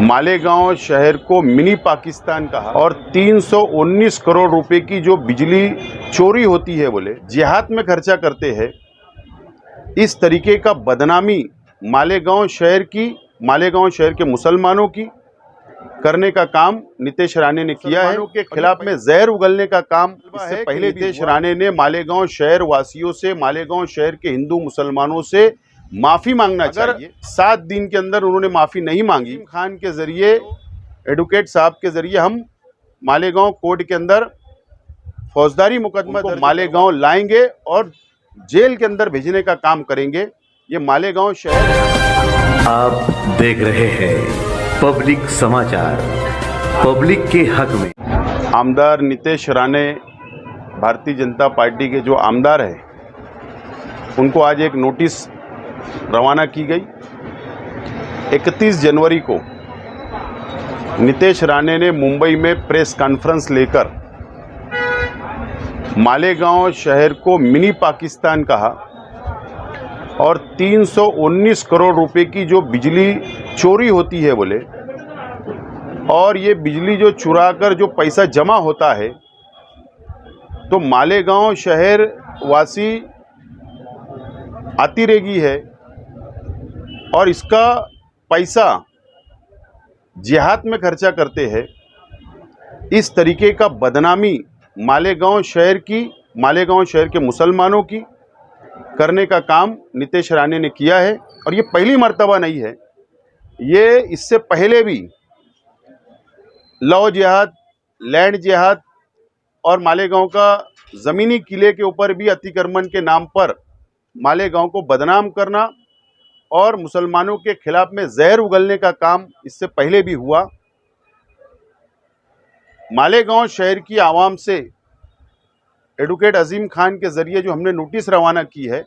मालेगांव शहर को मिनी पाकिस्तान कहा और 319 करोड़ रुपए की जो बिजली चोरी होती है बोले जिहाद में खर्चा करते हैं। इस तरीके का बदनामी मालेगांव शहर के मुसलमानों की करने का काम नीतीश राणे ने किया है। के खिलाफ में जहर उगलने का काम इससे पहले नीतीश राणे ने मालेगांव शहर वासियों से, मालेगांव शहर के हिंदू मुसलमानों से माफी मांगना चाहिए। 7 दिन के अंदर उन्होंने माफी नहीं मांगी। खान के जरिए, एडवोकेट साहब के जरिए हम मालेगांव कोर्ट के अंदर फौजदारी मुकदमा मालेगांव लाएंगे और जेल के अंदर भेजने का काम करेंगे। ये मालेगांव शहर आप देख रहे हैं पब्लिक समाचार, पब्लिक के हक में। आमदार नीतीश राणे भारतीय जनता पार्टी के जो आमदार हैं उनको आज एक नोटिस रवाना की गई। 31 जनवरी को नीतीश राणे ने मुंबई में प्रेस कॉन्फ्रेंस लेकर मालेगांव शहर को मिनी पाकिस्तान कहा और 319 करोड़ रुपए की जो बिजली चोरी होती है बोले, और ये बिजली जो चुरा कर जो पैसा जमा होता है तो मालेगांव शहर वासी अतिरेगी है और इसका पैसा जिहाद में खर्चा करते हैं। इस तरीके का बदनामी मालेगांव शहर के मुसलमानों की करने का काम नीतीश राणे ने किया है। और ये पहली मर्तबा नहीं है, ये इससे पहले भी लव जिहाद, लैंड जिहाद और मालेगांव का ज़मीनी किले के ऊपर भी अतिक्रमण के नाम पर मालेगांव को बदनाम करना और मुसलमानों के खिलाफ में जहर उगलने का काम इससे पहले भी हुआ। मालेगांव शहर की आवाम से एडवोकेट अजीम खान के ज़रिए जो हमने नोटिस रवाना की है,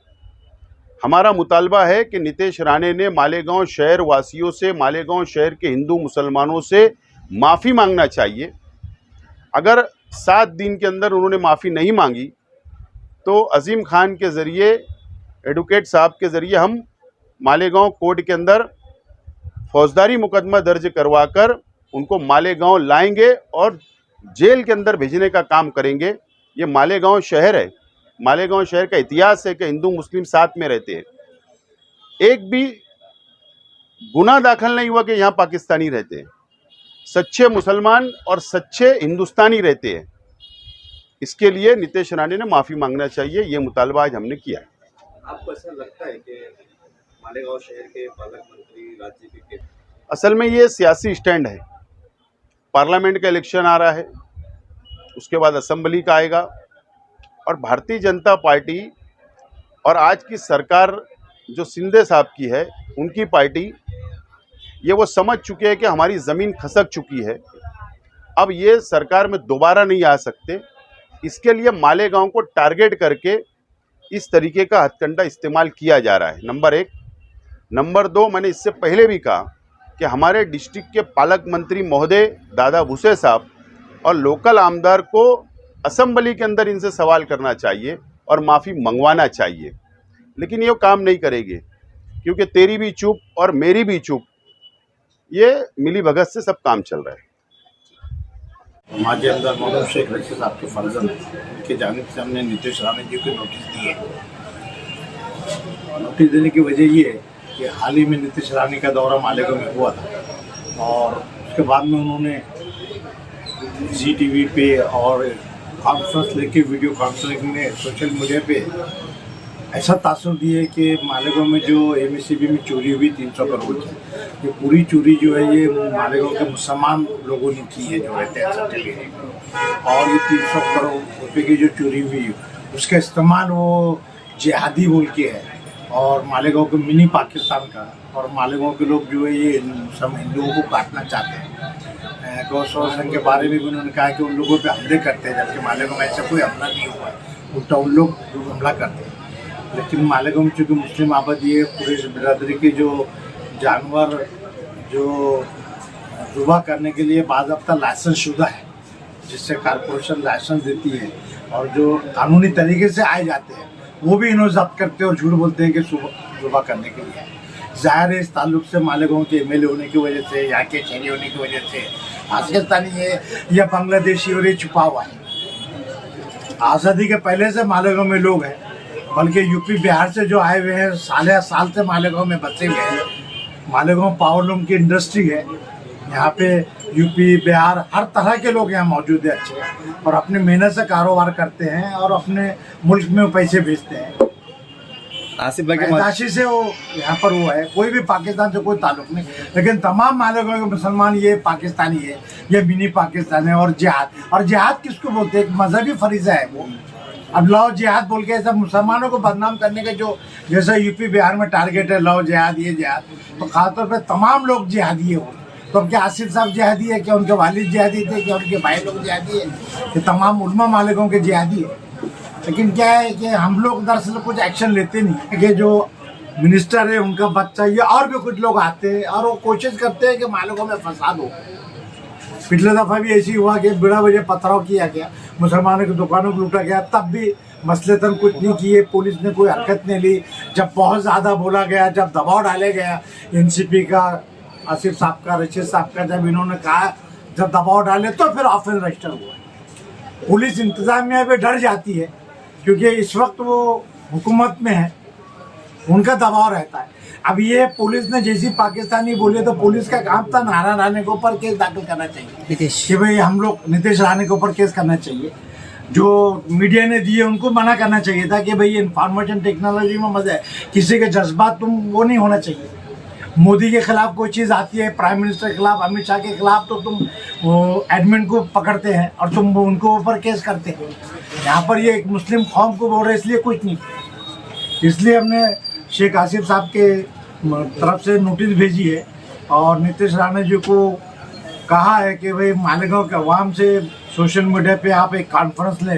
हमारा मुतालबा है कि नीतीश राणे ने मालेगांव शहर वासियों से, मालेगांव शहर के हिंदू मुसलमानों से माफ़ी मांगना चाहिए। अगर 7 दिन के अंदर उन्होंने माफ़ी नहीं मांगी तो अजीम खान के ज़रिए, एडवोकेट साहब के ज़रिए हम मालेगांव कोर्ट के अंदर फौजदारी मुकदमा दर्ज करवाकर उनको मालेगांव लाएंगे और जेल के अंदर भेजने का काम करेंगे। ये मालेगांव शहर है, मालेगांव शहर का इतिहास है कि हिंदू मुस्लिम साथ में रहते हैं। एक भी गुनाह दाखिल नहीं हुआ कि यहाँ पाकिस्तानी रहते हैं। सच्चे मुसलमान और सच्चे हिंदुस्तानी रहते हैं। इसके लिए नीतीश राणे ने माफ़ी मांगना चाहिए। ये मुतालबा आज हमने किया है। आपको ऐसा लगता है कि मालेगांव शहर के पालक मंत्री राज्य के असल में ये सियासी स्टैंड है। पार्लियामेंट का इलेक्शन आ रहा है, उसके बाद असेंबली का आएगा और भारतीय जनता पार्टी और आज की सरकार जो शिंदे साहब की है, उनकी पार्टी, ये वो समझ चुके हैं कि हमारी ज़मीन खसक चुकी है, अब ये सरकार में दोबारा नहीं आ सकते। इसके लिए मालेगांव को टारगेट करके इस तरीके का हथकंडा इस्तेमाल किया जा रहा है, नंबर 1। नंबर 2, मैंने इससे पहले भी कहा कि हमारे डिस्ट्रिक्ट के पालक मंत्री महोदय दादा भूसे साहब और लोकल आमदार को असेंबली के अंदर इनसे सवाल करना चाहिए और माफ़ी मंगवाना चाहिए, लेकिन ये काम नहीं करेंगे क्योंकि तेरी भी चुप और मेरी भी चुप, ये मिली भगत से सब काम चल रहा है। माजी आमदार मोहम्मद शेख रशीद साहब के फर्जंद उनकी जानिब से हमने नीतीश राणे जी को नोटिस दिए। नोटिस देने की वजह ये है कि हाल ही में नीतीश राणे का दौरा मालेगांव में हुआ था और उसके बाद में उन्होंने ZTV पे और कॉन्फ्रेंस लेके, वीडियो कॉन्फ्रेंसिंग में सोशल मीडिया पे ऐसा तासुर दिए कि मालेगांव में जो MSCB में चोरी हुई 300 करोड़ की, ये पूरी चोरी जो है ये मालेगांव के मुसलमान लोगों ने की है जो रहते हैं सट्टे लेने को। और ये 300 करोड़ रुपए की जो चोरी हुई उसका इस्तेमाल वो जिहादी बोल के है और मालेगांव को मिनी पाकिस्तान का, और मालेगांव के लोग जो है ये सब हिंदुओं को काटना चाहते हैं। गौ संरक्षण के बारे में भी उन्होंने कहा कि उन लोगों पे हमले करते हैं, जबकि मालेगांव में ऐसा कोई हमला नहीं हुआ है, उल्टा उन लोग हमला करते हैं। लेकिन मालेगांव में चूँकि मुस्लिम आबादी है, पूरे बिरादरी के जो जानवर जो जुबा करने के लिए बाज़ाब्ता लाइसेंस शुदा है, जिससे कॉरपोरेशन लाइसेंस देती है, और जो कानूनी तरीके से आए जाते हैं वो भी इन्होंने जब्त करते हैं और झूठ बोलते हैं कि जुबा करने के लिए। जाहिर है इस ताल्लुक से मालेगांव के एमएलए होने की वजह से, यहाँ के शहरी होने की वजह से पाकिस्तानी है या बांग्लादेशी और ये छुपा हुआ है। आज़ादी के पहले से मालेगांव में लोग हैं, बल्कि यूपी बिहार से जो आए हुए हैं साल से मालेगांव में बसे हुए हैं। मालेगांव पावरलूम की इंडस्ट्री है, यहाँ पे यूपी बिहार हर तरह के लोग यहाँ मौजूद है अच्छे, और अपने मेहनत से कारोबार करते हैं और अपने मुल्क में पैसे भेजते हैं। आसिफ भाई के पैदाशी से वो यहाँ पर हुआ है, कोई भी पाकिस्तान से कोई ताल्लुक नहीं, लेकिन तमाम मालेगांव के मुसलमान ये पाकिस्तानी है, ये मिनी पाकिस्तान है। और जिहाद किसको बोलते हैं? एक मजहबी फरीजा है वो। अब लव जिहाद बोल के ऐसा मुसलमानों को बदनाम करने के जो जैसा यूपी बिहार में टारगेट है, लव जिहाद ये जिहाद, तो खासतौर पर तमाम लोग जिहादी है। तो अब क्या आसिफ साहब जिहादी है? क्या उनके वालिद जिहादी थे? क्या उनके भाई लोग जिहादी है? ये तमाम उलमा मालेगांव के जिहादी है। लेकिन क्या है कि हम लोग दरअसल कुछ एक्शन लेते नहीं कि जो मिनिस्टर है उनका बच्चा या और भी कुछ लोग आते हैं और वो कोशिश करते हैं कि मालेगांव में फसाद हो। पिछले दफ़ा भी ऐसी हुआ कि बिना वजह पथराव किया गया, मुसलमानों की दुकानों को लूटा गया, तब भी मसलतन कुछ नहीं किए, पुलिस ने कोई हरकत नहीं ली। जब बहुत ज़्यादा बोला गया, जब दबाव डाले गया एनसीपी का, आसिफ साहब का, रशीद साहब का, जब इन्होंने कहा, जब दबाव डाले तो फिर ऑफेंस रजिस्टर हुआ। पुलिस इंतजामिया भी डर जाती है क्योंकि इस वक्त वो हुकूमत में है, उनका दबाव रहता है। अब ये पुलिस ने जैसी पाकिस्तानी बोले तो पुलिस का काम था नारा राणे के ऊपर केस दाखिल करना चाहिए कि भाई हम लोग नीतीश राणे के ऊपर केस करना चाहिए। जो मीडिया ने दिए उनको मना करना चाहिए था कि भाई इंफॉर्मेशन टेक्नोलॉजी में मजा है, किसी के जज्बात तुम वो नहीं होना चाहिए। मोदी के खिलाफ कोई चीज़ आती है, प्राइम मिनिस्टर के खिलाफ, अमित शाह के खिलाफ, तो तुम एडमिन को पकड़ते हैं और तुम उनको ऊपर केस करते हैं। यहाँ पर ये एक मुस्लिम कौम को बोल रहे इसलिए कुछ नहीं, इसलिए हमने शेख आसिफ साहब के तरफ से नोटिस भेजी है और नीतीश राणे जी को कहा है कि भाई मालेगांव के अवाम से सोशल मीडिया पे आप एक कॉन्फ्रेंस ले,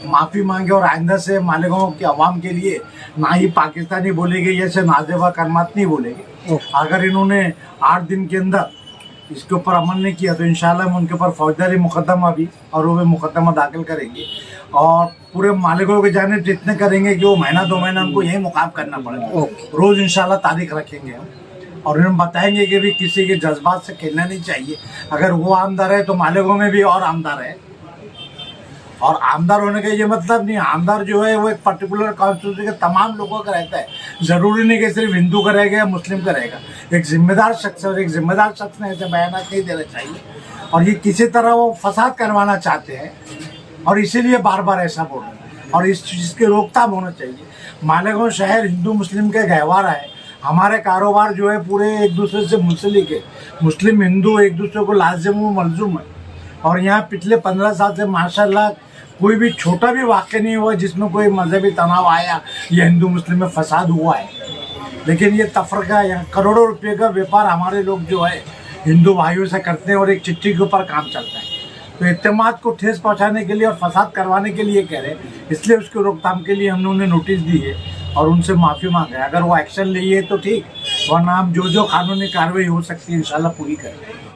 माफ़ी मांगे और आइंदा से मालेगांव के अवाम के लिए ना ही पाकिस्तानी बोलेंगे, जैसे नाजेबा कलमात नहीं बोलेंगे। अगर इन्होंने 8 दिन के अंदर इसके ऊपर अमल नहीं किया तो इंशाल्लाह हम उनके ऊपर फौजदारी मुकदमा भी और वो भी मुकदमा दाखिल करेंगे और पूरे मालेगांव के जाने जितने करेंगे कि वो महीना 2 महीना हमको यही मुकाम करना पड़ेगा। रोज़ इंशाल्लाह तारीख रखेंगे हम और उन्हें बताएंगे कि भी किसी के जज्बात से खेलना नहीं चाहिए। अगर वो आमदार है तो मालेगांव में भी और आमदार है, और आमदार होने का ये मतलब नहीं, आमदार जो है वो एक पर्टिकुलर कॉन्स्टिट्यूंसी के तमाम लोगों का रहता है, ज़रूरी नहीं कि सिर्फ हिंदू का रहेगा या मुस्लिम का रहेगा। एक जिम्मेदार शख्स है और एक जिम्मेदार शख्स ने ऐसे बयान नहीं देना चाहिए और ये किसी तरह वो फसाद करवाना चाहते हैं और इसीलिए बार बार ऐसा बोल रहे हैं और इस चीज़ की रोकथाम होना चाहिए। मालेगांव शहर हिंदू मुस्लिम के गहवारा है, हमारे कारोबार जो है पूरे एक दूसरे से मुंसलिक है, मुस्लिम हिंदू एक दूसरे को लाजिम व मलजूम है और यहाँ पिछले 15 साल से माशाल्लाह कोई भी छोटा भी वाक़या नहीं हुआ जिसमें कोई मजहबी तनाव आया या हिंदू मुस्लिम में फसाद हुआ है। लेकिन ये तफरका यहाँ करोड़ों रुपये का व्यापार हमारे लोग जो है हिंदू भाइयों से करते हैं और एक चिट्ठी के ऊपर काम चलता है। तो इत्तेमाद को ठेस पहुँचाने के लिए और फसाद करवाने के लिए कह रहे हैं, इसलिए उसकी रोकथाम के लिए हमने उन्हें नोटिस दी है और उनसे माफ़ी मांगा है। अगर वो एक्शन लिए तो ठीक, वरना हम जो कानूनी कार्रवाई हो सकती है इंशाल्लाह पूरी करें।